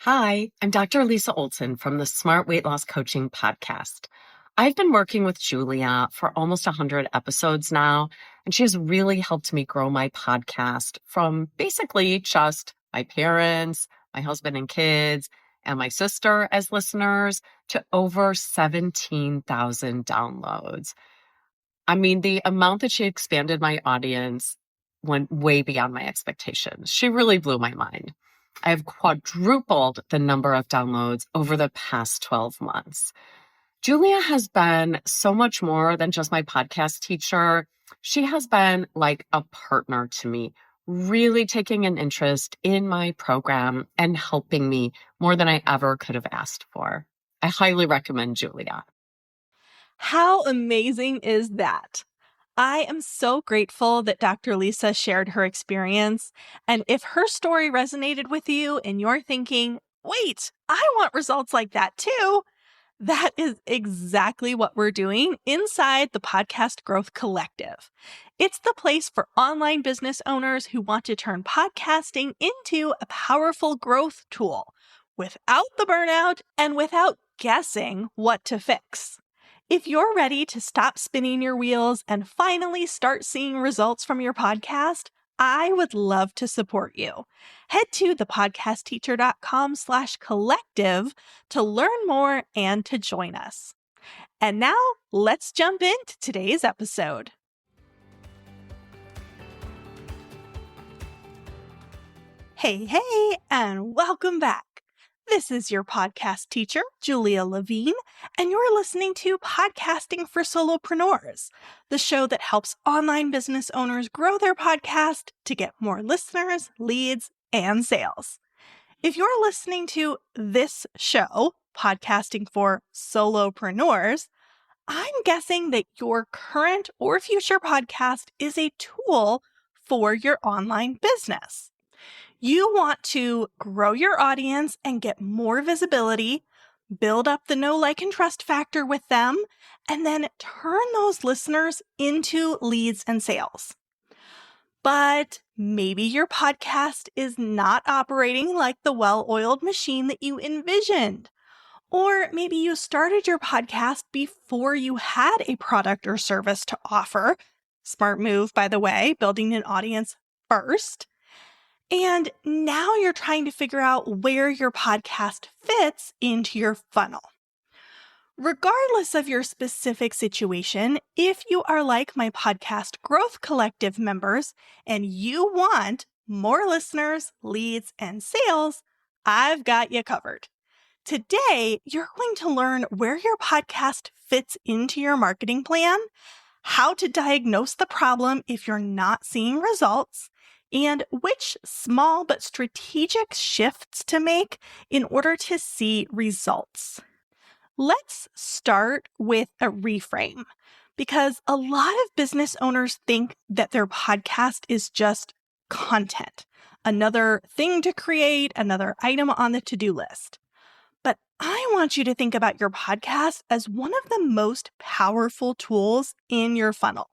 Hi, I'm Dr. Lisa Olson from the Smart Weight Loss Coaching podcast. I've been working with Julia for almost 100 episodes now, and she has really helped me grow my podcast from basically just my parents, my husband and kids, and my sister as listeners to over 17,000 downloads. I mean, the amount that she expanded my audience went way beyond my expectations. She really blew my mind. I have quadrupled the number of downloads over the past 12 months. Julia has been so much more than just my podcast teacher. She has been like a partner to me, really taking an interest in my program and helping me more than I ever could have asked for. I highly recommend Julia. How amazing is that? I am so grateful that Dr. Lisa shared her experience. And if her story resonated with you and you're thinking, wait, I want results like that too, that is exactly what we're doing inside the Podcast Growth Collective. It's the place for online business owners who want to turn podcasting into a powerful growth tool without the burnout and without guessing what to fix. If you're ready to stop spinning your wheels and finally start seeing results from your podcast, I would love to support you. Head to thepodcastteacher.com/collective to learn more and to join us. And now let's jump into today's episode. Hey, and welcome back. This is your podcast teacher, Julia Levine, and you're listening to Podcasting for Solopreneurs, the show that helps online business owners grow their podcast to get more listeners, leads, and sales. If you're listening to this show, Podcasting for Solopreneurs, I'm guessing that your current or future podcast is a tool for your online business. You want to grow your audience and get more visibility, build up the know, like, and trust factor with them, and then turn those listeners into leads and sales. But maybe your podcast is not operating like the well-oiled machine that you envisioned. Or maybe you started your podcast before you had a product or service to offer. Smart move, by the way, building an audience first. And now you're trying to figure out where your podcast fits into your funnel. Regardless of your specific situation, if you are like my Podcast Growth Collective members and you want more listeners, leads, and sales, I've got you covered. Today, you're going to learn where your podcast fits into your marketing plan, how to diagnose the problem if you're not seeing results, and which small but strategic shifts to make in order to see results. Let's start with a reframe, because a lot of business owners think that their podcast is just content, another thing to create, another item on the to-do list. But I want you to think about your podcast as one of the most powerful tools in your funnel.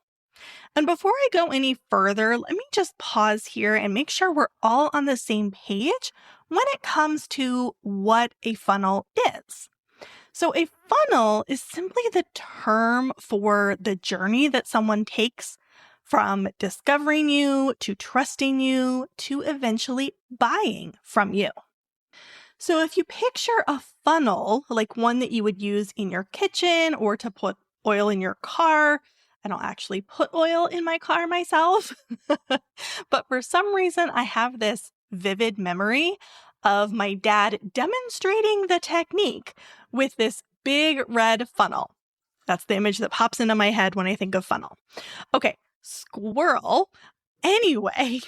And before I go any further, let me just pause here and make sure we're all on the same page when it comes to what a funnel is. So a funnel is simply the term for the journey that someone takes from discovering you to trusting you to eventually buying from you. So if you picture a funnel, like one that you would use in your kitchen or to put oil in your car, I don't actually put oil in my car myself, but for some reason I have this vivid memory of my dad demonstrating the technique with this big red funnel. That's the image that pops into my head when I think of funnel. Okay, squirrel. Anyway,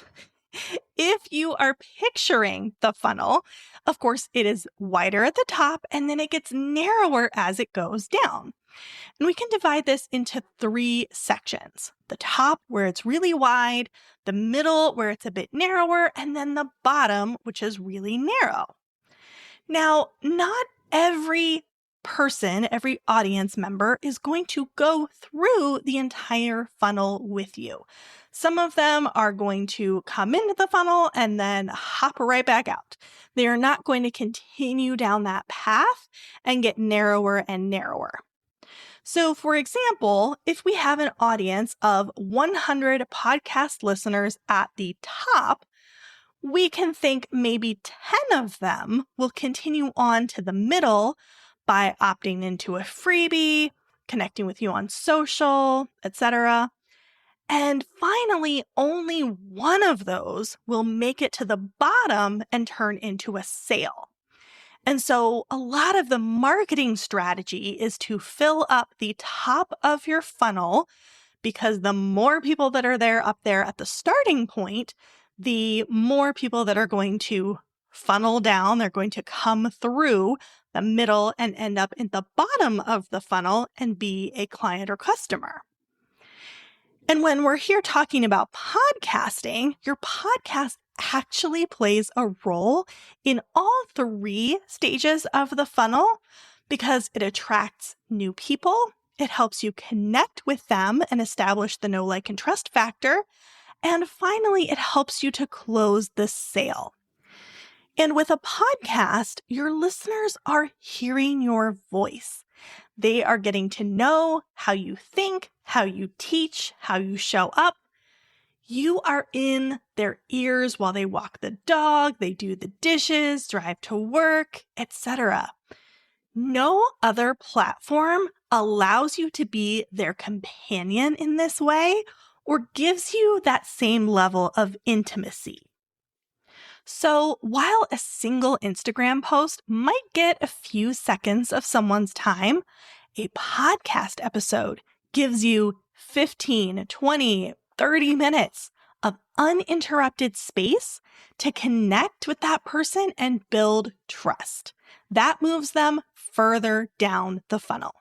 if you are picturing the funnel, of course, it is wider at the top and then it gets narrower as it goes down. And we can divide this into 3 sections. The top, where it's really wide, the middle, where it's a bit narrower, and then the bottom, which is really narrow. Now, not every person, every audience member is going to go through the entire funnel with you. Some of them are going to come into the funnel and then hop right back out. They are not going to continue down that path and get narrower and narrower. So, for example, if we have an audience of 100 podcast listeners at the top, we can think maybe 10 of them will continue on to the middle by opting into a freebie, connecting with you on social, etc. And finally, only one of those will make it to the bottom and turn into a sale. And so a lot of the marketing strategy is to fill up the top of your funnel, because the more people that are there up there at the starting point, the more people that are going to funnel down, they're going to come through the middle and end up in the bottom of the funnel and be a client or customer. And when we're here talking about podcasting, your podcast actually plays a role in all three stages of the funnel because it attracts new people, it helps you connect with them and establish the know, like, and trust factor, and finally, it helps you to close the sale. And with a podcast, your listeners are hearing your voice. They are getting to know how you think, how you teach, how you show up. You are in their ears while they walk the dog, they do the dishes, drive to work, etc. No other platform allows you to be their companion in this way or gives you that same level of intimacy. So while a single Instagram post might get a few seconds of someone's time, a podcast episode gives you 15, 20, 30 minutes of uninterrupted space to connect with that person and build trust. That moves them further down the funnel.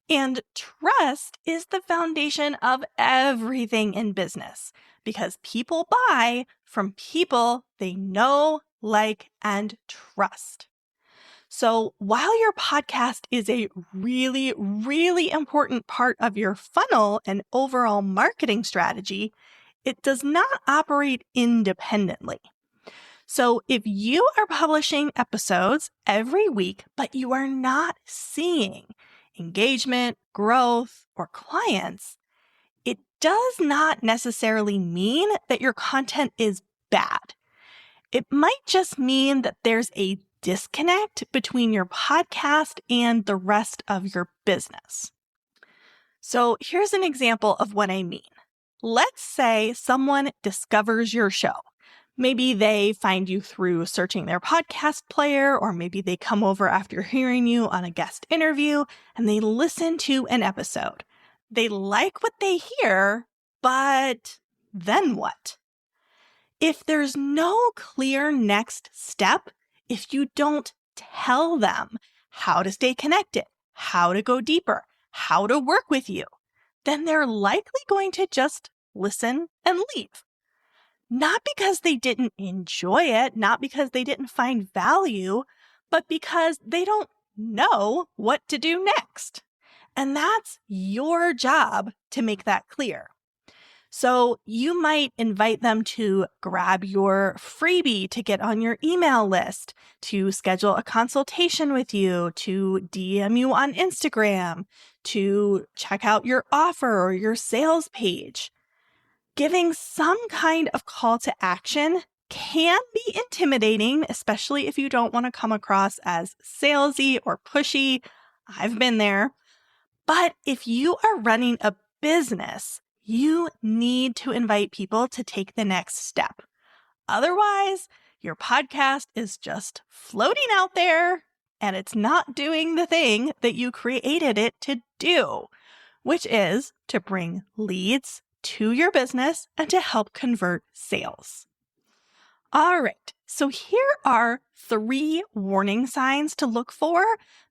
And trust is the foundation of everything in business because people buy from people they know, like, and trust. So while your podcast is a really, really important part of your funnel and overall marketing strategy, it does not operate independently. So if you are publishing episodes every week, but you are not seeing engagement, growth, or clients, it does not necessarily mean that your content is bad. It might just mean that there's a disconnect between your podcast and the rest of your business. So here's an example of what I mean. Let's say someone discovers your show. Maybe they find you through searching their podcast player, or maybe they come over after hearing you on a guest interview and they listen to an episode. They like what they hear, but then what? If there's no clear next step, if you don't tell them how to stay connected, how to go deeper, how to work with you, then they're likely going to just listen and leave. Not because they didn't enjoy it, not because they didn't find value, but because they don't know what to do next. And that's your job to make that clear. So you might invite them to grab your freebie to get on your email list, to schedule a consultation with you, to DM you on Instagram, to check out your offer or your sales page. Giving some kind of call to action can be intimidating, especially if you don't want to come across as salesy or pushy. I've been there. But if you are running a business, you need to invite people to take the next step. Otherwise, your podcast is just floating out there and it's not doing the thing that you created it to do, which is to bring leads to your business and to help convert sales. All right, so here are 3 warning signs to look for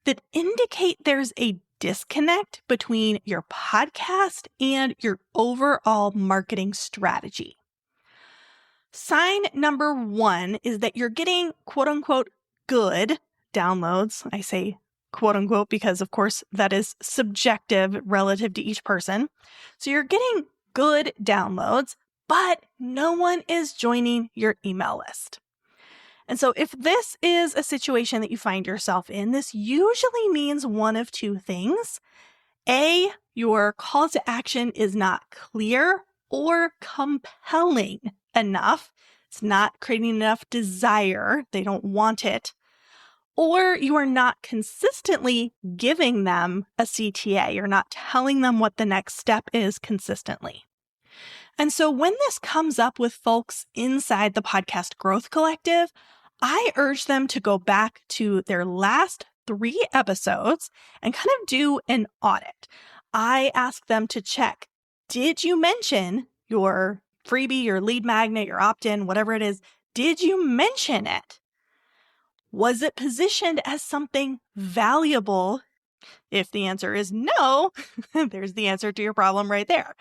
that indicate there's a disconnect between your podcast and your overall marketing strategy. Sign number 1 is that you're getting quote unquote good downloads. I say quote unquote, because of course that is subjective relative to each person. So you're getting good downloads, but no one is joining your email list. And so if this is a situation that you find yourself in, this usually means one of two things. A, your call to action is not clear or compelling enough. It's not creating enough desire. They don't want it. Or you are not consistently giving them a CTA. You're not telling them what the next step is consistently. And so when this comes up with folks inside the Podcast Growth Collective, I urge them to go back to their last 3 episodes and kind of do an audit. I ask them to check, did you mention your freebie, your lead magnet, your opt-in, whatever it is? Did you mention it? Was it positioned as something valuable? If the answer is no, there's the answer to your problem right there.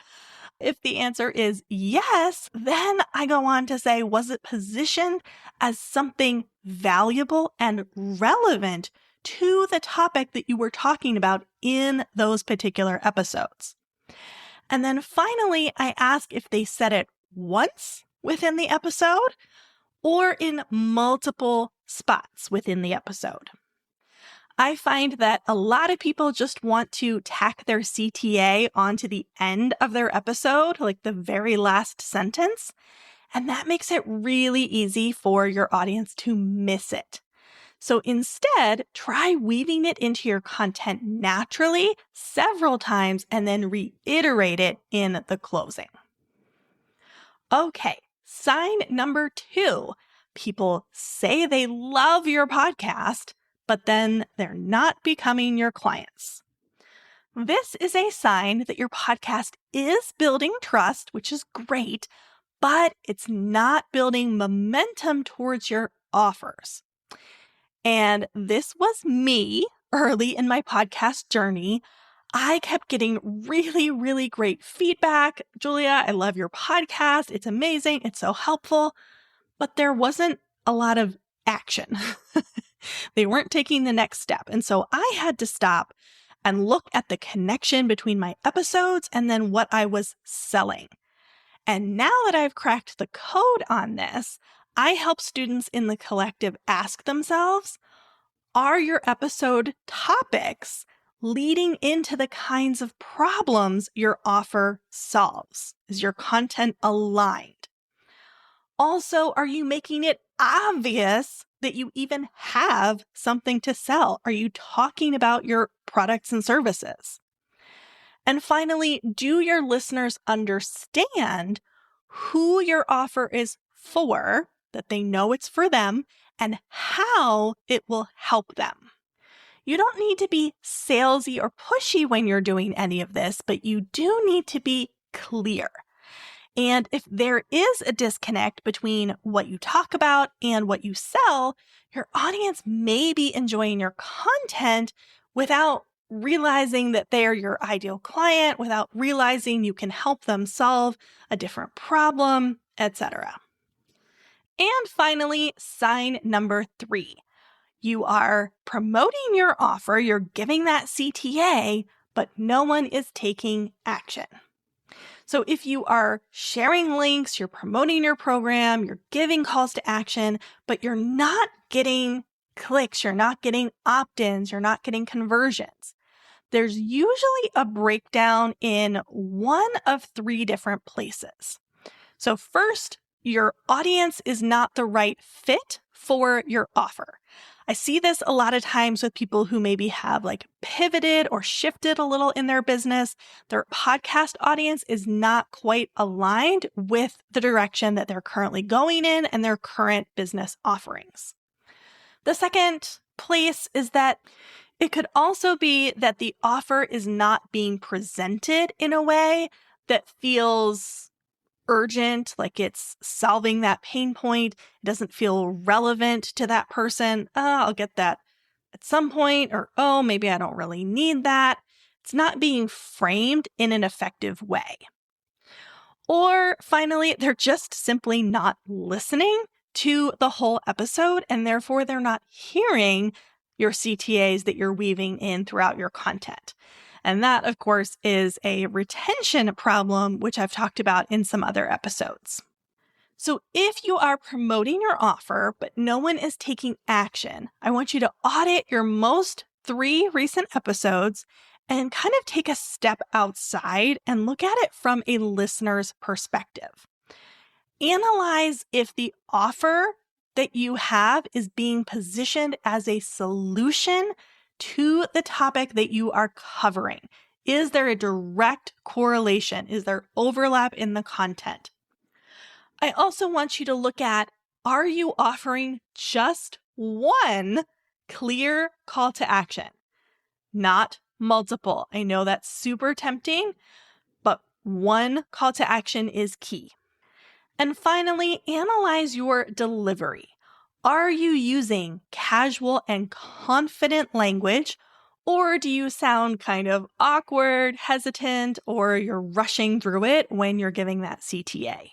If the answer is yes, then I go on to say, was it positioned as something valuable and relevant to the topic that you were talking about in those particular episodes? And then finally, I ask if they said it once within the episode or in multiple spots within the episode. I find that a lot of people just want to tack their CTA onto the end of their episode, like the very last sentence, and that makes it really easy for your audience to miss it. So instead, try weaving it into your content naturally several times and then reiterate it in the closing. Okay, sign number 2. People say they love your podcast, but then they're not becoming your clients. This is a sign that your podcast is building trust, which is great, but it's not building momentum towards your offers. And this was me early in my podcast journey. I kept getting really, really great feedback. Julia, I love your podcast. It's amazing. It's so helpful. But there wasn't a lot of action. They weren't taking the next step. And so I had to stop and look at the connection between my episodes and then what I was selling. And now that I've cracked the code on this, I help students in the collective ask themselves, are your episode topics leading into the kinds of problems your offer solves? Is your content aligned? Also, are you making it obvious that you even have something to sell? Are you talking about your products and services? And finally, do your listeners understand who your offer is for, that they know it's for them, and how it will help them? You don't need to be salesy or pushy when you're doing any of this, but you do need to be clear. And if there is a disconnect between what you talk about and what you sell, your audience may be enjoying your content without realizing that they're your ideal client, without realizing you can help them solve a different problem, etc. And finally, sign number 3. You are promoting your offer, you're giving that CTA, but no one is taking action. So if you are sharing links, you're promoting your program, you're giving calls to action, but you're not getting clicks, you're not getting opt-ins, you're not getting conversions, there's usually a breakdown in one of 3 different places. So first, your audience is not the right fit for your offer. I see this a lot of times with people who maybe have pivoted or shifted a little in their business. Their podcast audience is not quite aligned with the direction that they're currently going in and their current business offerings. The second place is that it could also be that the offer is not being presented in a way that feels urgent, like it's solving that pain point. It doesn't feel relevant to that person. I'll get that at some point, or maybe I don't really need that. It's not being framed in an effective way. Or finally, they're just simply not listening to the whole episode, and therefore they're not hearing your CTAs that you're weaving in throughout your content. And that, of course, is a retention problem, which I've talked about in some other episodes. So if you are promoting your offer, but no one is taking action, I want you to audit your most 3 recent episodes and kind of take a step outside and look at it from a listener's perspective. Analyze if the offer that you have is being positioned as a solution to the topic that you are covering. Is there a direct correlation? Is there overlap in the content? I also want you to look at, are you offering just one clear call to action? Not multiple. I know that's super tempting, but one call to action is key. And finally, analyze your delivery. Are you using casual and confident language, or do you sound kind of awkward, hesitant, or you're rushing through it when you're giving that CTA?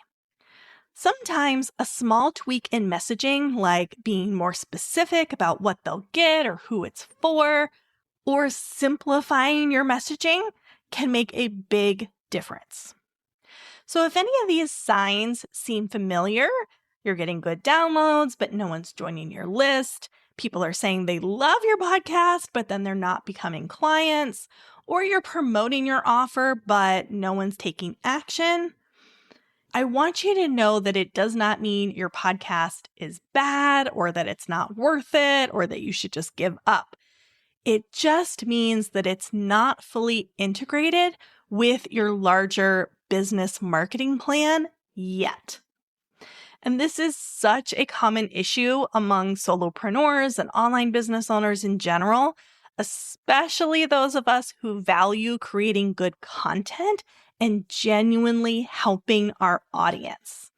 Sometimes a small tweak in messaging, like being more specific about what they'll get or who it's for, or simplifying your messaging, can make a big difference. So if any of these signs seem familiar, you're getting good downloads, but no one's joining your list, people are saying they love your podcast, but then they're not becoming clients, or you're promoting your offer, but no one's taking action, I want you to know that it does not mean your podcast is bad or that it's not worth it or that you should just give up. It just means that it's not fully integrated with your larger business marketing plan yet. And this is such a common issue among solopreneurs and online business owners in general, especially those of us who value creating good content and genuinely helping our audience.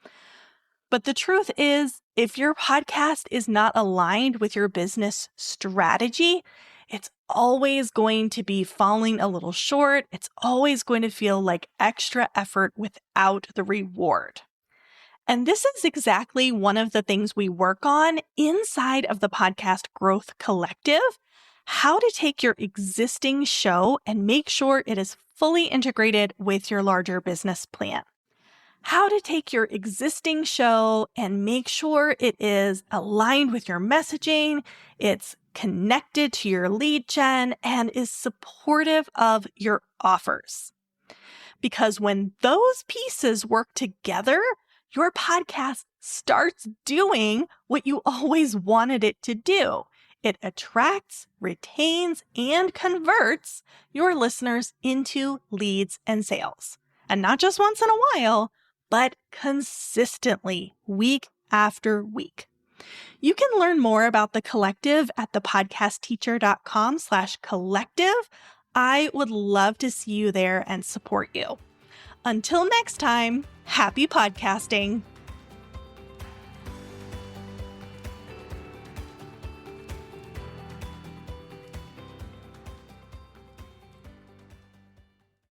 But the truth is, if your podcast is not aligned with your business strategy, it's always going to be falling a little short. It's always going to feel like extra effort without the reward. And this is exactly one of the things we work on inside of the Podcast Growth Collective, how to take your existing show and make sure it is fully integrated with your larger business plan. How to take your existing show and make sure it is aligned with your messaging, it's connected to your lead gen, and is supportive of your offers. Because when those pieces work together, your podcast starts doing what you always wanted it to do. It attracts, retains, and converts your listeners into leads and sales. And not just once in a while, but consistently, week after week. You can learn more about the collective at thepodcastteacher.com/collective. I would love to see you there and support you. Until next time, happy podcasting.